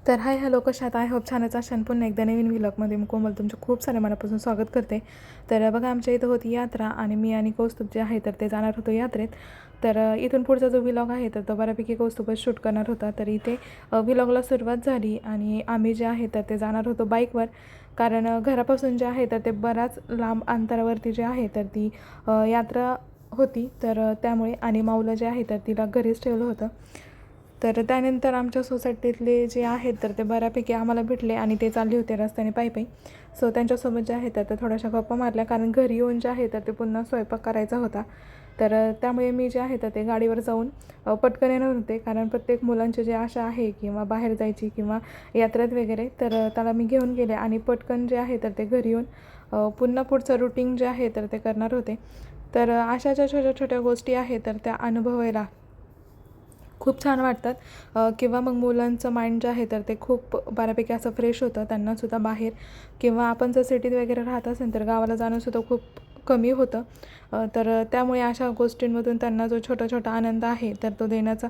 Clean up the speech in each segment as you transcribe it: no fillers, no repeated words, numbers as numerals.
तर hi hello, कशा आहात? आय होप छानच असाल. पुन्हा एकदा नवीन व्लॉगमध्ये मी कोमल तुमचं खूप सारे मनापासून स्वागत करते. तर बघा, आमच्या इथं होती यात्रा आणि मी आणि कौस्तुभ जे आहे तर ते जाणार होतो यात्रेत. तर इथून पुढचा जो व्लॉग आहे तर तो बऱ्यापैकी कौस्तुभच शूट करणार होता. तर इथे व्लॉगला सुरुवात झाली आणि आम्ही जे आहे तर ते जाणार होतो बाईकवर. कारण घरापासून जे आहे तर ते बऱ्याच लांब अंतरावरती जे आहे तर ती यात्रा होती. तर त्यामुळे आणि माऊला जे आहे तर तिला घरीच ठेवलं होतं. तर त्यानंतर आमच्या सोसायटीतले जे आहेत तर ते बऱ्यापैकी आम्हाला भेटले आणि ते चालले होते रस्त्याने पायी. सो त्यांच्यासोबत जे आहे तर ते थोड्याशा गप्पा मारल्या, कारण घरी येऊन जे आहे तर ते पुन्हा स्वयंपाक करायचा होता. तर त्यामुळे मी जे आहे तर ते गाडीवर जाऊन पटकन येणार होते, कारण प्रत्येक मुलांची जी आशा आहे किंवा बाहेर जायची किंवा यात्रेत वगैरे, तर त्याला मी घेऊन गेले आणि पटकन जे आहे तर ते घरी येऊन पुन्हा पुढचं रुटीन जे आहे तर ते करणार होते. तर अशा ज्या छोट्या छोट्या गोष्टी आहेत तर त्या अनुभवायला खूप छान वाटतात. किंवा मग मुलांचं माइंड जे आहे तर ते खूप बऱ्यापैकी असं फ्रेश होतं. त्यांनासुद्धा बाहेर किंवा आपण जर सिटीत वगैरे राहत असेल तर गावाला जाणंसुद्धा खूप कमी होतं. तर त्यामुळे अशा गोष्टींमधून त्यांना जो छोटा छोटा आनंद आहे तर तो देण्याचा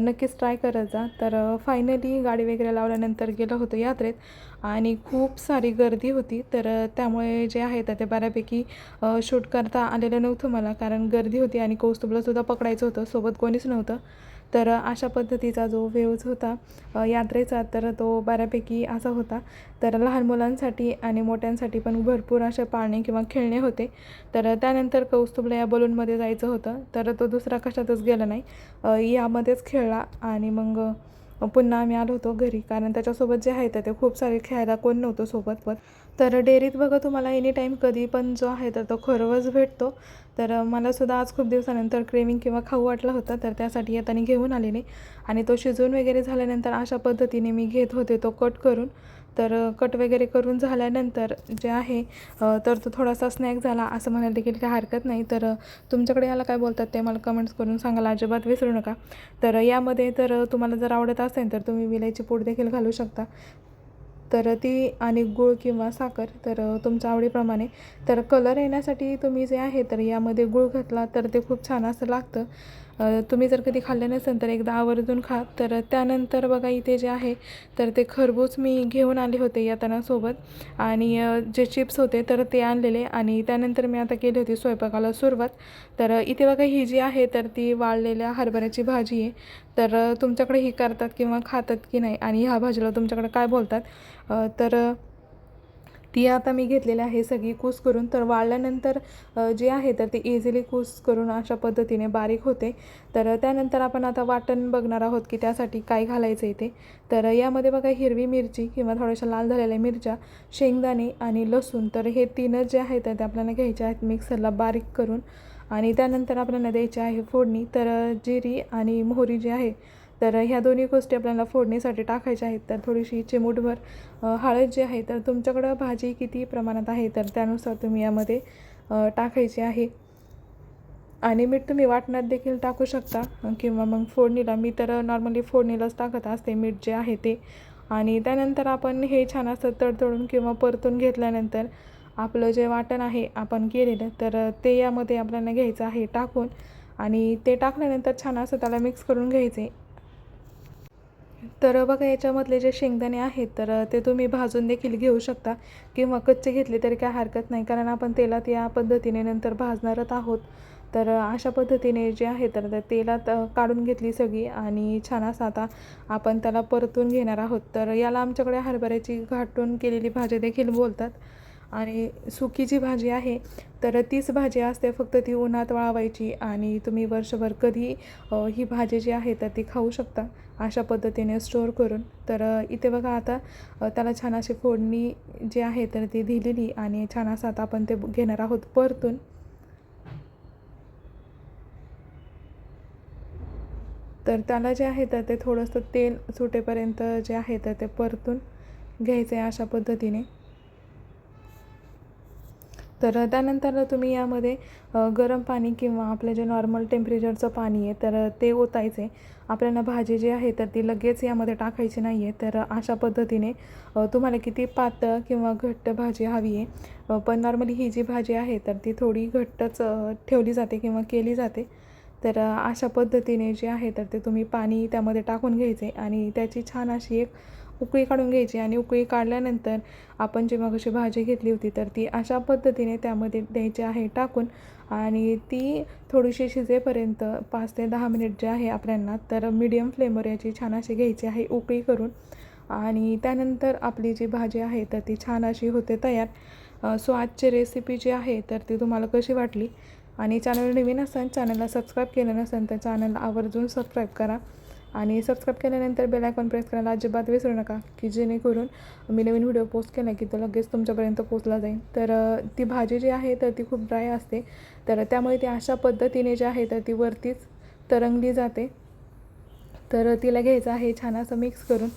नक्कीच ट्राय करत जा. तर फायनली गाडी वगैरे लावल्यानंतर गेलो होतो यात्रेत आणि खूप सारी गर्दी होती. तर त्यामुळे जे आहे तर ते बऱ्यापैकी शूट करता आलेलं नव्हतं मला, कारण गर्दी होती आणि कौस्तुभलासुद्धा पकडायचं होतं, सोबत कोणीच नव्हतं. तर अशा पद्धतीचा जो व्ह्यूज होता यात्रेचा, तर तो बऱ्यापैकी असा होता. तर लहान मुलांसाठी आणि मोठ्यांसाठी पण भरपूर असे पाळणे किंवा खेळणे होते. तर त्यानंतर कौस्तुभला या बलूनमध्ये जायचं होतं, तर तो दुसरा कशातच गेला नाही, यामध्येच खेळला आणि मग पुन्हा आम्ही आलो होतो घरी, कारण त्याच्यासोबत जे आहे तर ते खूप सारे खेळायला कोण नव्हतं सोबत. तर डेअरीत बघा, तुम्हाला एनी टाईम कधी पण जो आहे तर तो खरवस भेटतो. तर मलासुद्धा आज खूप दिवसानंतर क्रेविंग किंवा खाऊ वाटला होता, तर त्यासाठी येताना घेऊन आलेले आणि तो शिजवून वगैरे झाल्यानंतर अशा पद्धतीने मी घेत होते तो कट करून. तर कट वगैरे करून झाल्यानंतर जे आहे तर तो थोडासा स्नॅक झाला असं म्हणायला देखील काही हरकत नाही. तर तुमच्याकडे याला काय बोलतात ते मला कमेंट्स करून सांगायला अजिबात विसरू नका. तर यामध्ये तर तुम्हाला जर आवडत असेल तर तुम्ही विलायची पूड देखील घालू शकता. तर ती आणि गूळ किंवा साखर, तर तुमच्या आवडीप्रमाणे. तर कलर येण्यासाठी तुम्ही जे आहे तर यामध्ये गूळ घातला तर ते खूप छान असं लागतं. तुम्ही जर कधी खाल्लं नसेल तर एकदा आवर्जून खा. तर त्यानंतर बघा, इथे जे आहे तर ते खरबूज मी घेऊन आले होते येताना सोबत आणि जे चिप्स होते तर ते आणलेले आणि त्यानंतर मी आता केली होती स्वयंपाकाला सुरुवात. तर इथे बघा, ही जी आहे तर ती वाळलेल्या हरभऱ्याची भाजी आहे. तर तुमच्याकडे ही करतात किंवा खातात की नाही आणि ह्या भाजीला तुमच्याकडे काय बोलतात? तर ती आता मी घेतलेली आहे सगळी कूस करून. तर वाळल्यानंतर जे आहे तर ते इझिली कूस करून अशा पद्धतीने बारीक होते. तर त्यानंतर आपण आता वाटण बघणार आहोत की त्यासाठी काय घालायचं आहे ते. तर यामध्ये बघा, हिरवी मिरची किंवा थोड्याशा लाल झालेल्या मिरच्या, शेंगदाणे आणि लसूण, तर हे तीनच जे आहेत ते आपल्याला घ्यायचे आहेत मिक्सरला बारीक करून. आणि त्यानंतर आपल्याला द्यायची आहे फोडणी. तर जिरी आणि मोहरी जी आहे तर ह्या दोन्ही गोष्टी आपल्याला फोडणीसाठी टाकायच्या आहेत. तर थोडीशी चिमूटभर हळद जी आहे तर तुमच्याकडं भाजी किती प्रमाणात आहे तर त्यानुसार तुम्ही यामध्ये टाकायची आहे. आणि मीठ तुम्ही वाटणात देखील टाकू शकता किंवा मग फोडणीला. मी तर नॉर्मली फोडणीलाच टाकत असते मीठ जे आहे ते. आणि त्यानंतर आपण हे छान असं तडतडून किंवा परतून घेतल्यानंतर आपलं जे वाटण आहे आपण केलेलं तर ते यामध्ये आपल्याला घ्यायचं आहे टाकून. आणि ते टाकल्यानंतर छान असं त्याला मिक्स करून घ्यायचे. तर बघा, याच्यामधले जे शेंगदाणे आहेत तर ते तुम्ही भाजून देखील घेऊ शकता किंवा कच्चे घेतले तरी काय हरकत नाही, कारण आपण तेलात या पद्धतीने नंतर भाजणारच आहोत. तर अशा पद्धतीने जे आहे तर त्या तेलात काढून घेतली सगळी आणि छान असं आता आपण त्याला परतून घेणार आहोत. तर याला आमच्याकडे हरभऱ्याची घाटून केलेली भाजी देखील बोलतात. आणि सुकी जी भाजी आहे तर तीच भाजी असते, फक्त ती उन्हात वाळवायची आणि तुम्ही वर्षभर कधी ही भाजी जी आहे तर ती खाऊ शकता अशा पद्धतीने स्टोअर करून. तर इथे बघा, आता त्याला छान अशी फोडणी जी आहे तर ती दिलेली आणि छान असं आता आपण ते घेणार आहोत परतून. तर त्याला जे आहे तर ते थोडंसं तेल सुटेपर्यंत जे आहे तर ते परतून घ्यायचं आहे अशा पद्धतीने. तर त्यानंतर तुम्ही यामध्ये गरम पाणी किंवा आपलं जे नॉर्मल टेम्परेचरचं पाणी आहे तर ते ओतायचं आहे. आपल्याला भाजी जी आहे तर ती लगेच यामध्ये टाकायची नाही आहे. तर अशा पद्धतीने तुम्हाला किती पातळ किंवा घट्ट भाजी हवी आहे, पण नॉर्मली ही जी भाजी आहे तर ती थोडी घट्टच ठेवली जाते किंवा केली जाते. तर अशा पद्धतीने जे आहे तर ते तुम्ही पाणी त्यामध्ये टाकून घ्यायचे आणि त्याची छान अशी एक उकळी काढून घ्यायची आणि उकळी काढल्यानंतर आपण जे मगाशी भाजी घेतली होती तर ती अशा पद्धतीने त्यामध्ये द्यायची आहे टाकून आणि ती थोडीशी शिजेपर्यंत 5 ते 10 मिनिट जे आहे आपल्याला तर मीडियम फ्लेमवर याची छान अशी घ्यायची आहे उकळी करून आणि त्यानंतर आपली जी भाजी आहे तर ती छान अशी होते तयार. सो आजची रेसिपी जी आहे तर ती तुम्हाला कशी वाटली आणि चॅनल नवीन असाल चॅनलला सबस्क्राईब केलं नसेल तर चॅनलला आवर्जून सबस्क्राईब करा आणि सबस्क्राईब केल्यानंतर बेल आयकॉन प्रेस करायला अजिबात विसरू नका की जेणेकरून मी नवीन व्हिडिओ पोस्ट केला की तो लगेच तुमच्यापर्यंत पोचला जाईल. तर ती भाजी जी आहे तर ती खूप ड्राय असते तर त्यामुळे ती अशा पद्धतीने जी आहे तर ती वरतीच तरंगली जाते. तर तिला घ्यायचं आहे छान असं मिक्स करून